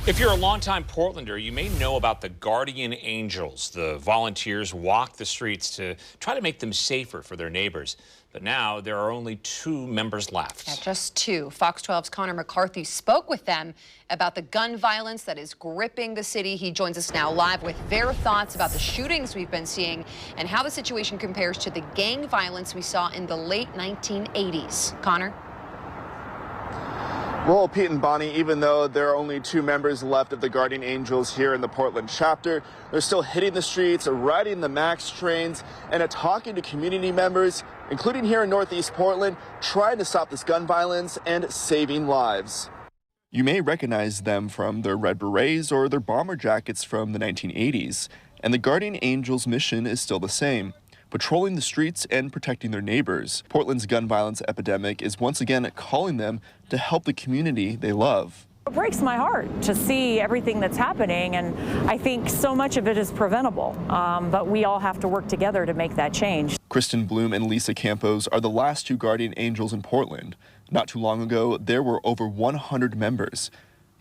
If you're a longtime Portlander, you may know about the Guardian Angels. The volunteers walk the streets to try to make them safer for their neighbors. But now there are only 2 members left. Yeah, just 2. Fox 12's Connor McCarthy spoke with them about the gun violence that is gripping the city. He joins us now live with their thoughts about the shootings we've been seeing and how the situation compares to the gang violence we saw in the late 1980s. Connor? Well, Pete and Bonnie, even though there are only 2 members left of the Guardian Angels here in the Portland chapter, they're still hitting the streets, riding the MAX trains, and talking to community members, including here in Northeast Portland, trying to stop this gun violence and saving lives. You may recognize them from their red berets or their bomber jackets from the 1980s, and the Guardian Angels' mission is still the same: patrolling the streets and protecting their neighbors. Portland's gun violence epidemic is once again calling them to help the community they love. It breaks my heart to see everything that's happening, and I think so much of it is preventable, but we all have to work together to make that change. Kristen Bloom and Lisa Campos are the last 2 Guardian Angels in Portland. Not too long ago, there were over 100 members.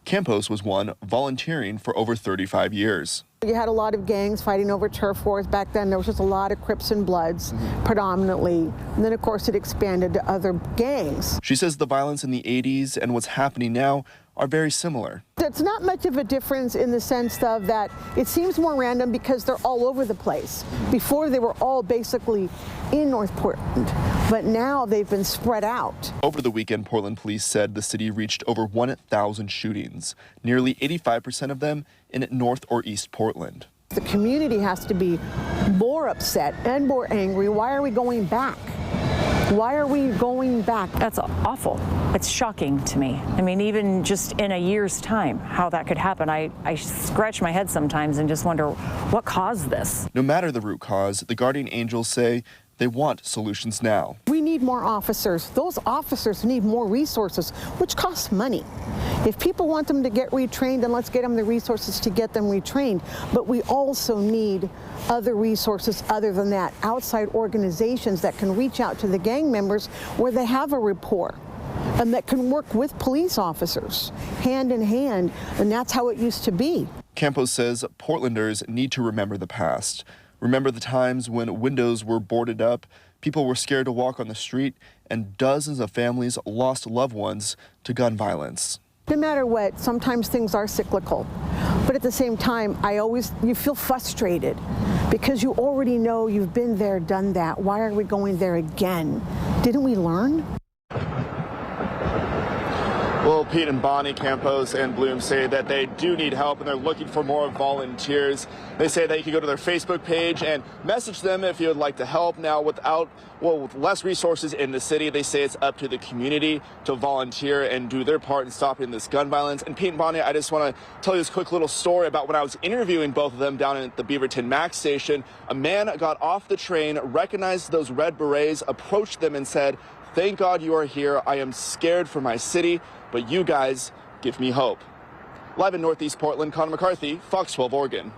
Campos was one, volunteering for over 35 years. You had a lot of gangs fighting over turf wars. Back then, there was just a lot of Crips and Bloods, predominantly. And then, of course, it expanded to other gangs. She says the violence in the 80s and what's happening now are very similar. It's not much of a difference in the sense of that it seems more random because they're all over the place. Before, they were all basically in North Portland, but now they've been spread out. Over the weekend, Portland police said the city reached over 1,000 shootings, nearly 85% of them in North or East Portland. The community has to be more upset and more angry. Why are we going back? Why are we going back? That's awful. It's shocking to me. I mean, even just in a year's time, how that could happen. I scratch my head sometimes and just wonder what caused this. No matter the root cause, the Guardian Angels say they want solutions now. We need more officers. Those officers need more resources, which costs money. If people want them to get retrained, then let's get them the resources to get them retrained. But we also need other resources other than that, outside organizations that can reach out to the gang members where they have a rapport and that can work with police officers hand in hand, and that's how it used to be. Campos says Portlanders need to remember the past. Remember the times when windows were boarded up, people were scared to walk on the street, and dozens of families lost loved ones to gun violence. No matter what, sometimes things are cyclical. But at the same time, you feel frustrated because you already know you've been there, done that. Why are we going there again? Didn't we learn? Well, Pete and Bonnie, Campos and Bloom say that they do need help and they're looking for more volunteers. They say that you can go to their Facebook page and message them if you would like to help. Now, with less resources in the city, they say it's up to the community to volunteer and do their part in stopping this gun violence. And Pete and Bonnie, I just want to tell you this quick little story about when I was interviewing both of them down at the Beaverton MAX station. A man got off the train, recognized those red berets, approached them and said, "Thank God you are here. I am scared for my city, but you guys give me hope." Live in Northeast Portland, Connor McCarthy, Fox 12 Oregon.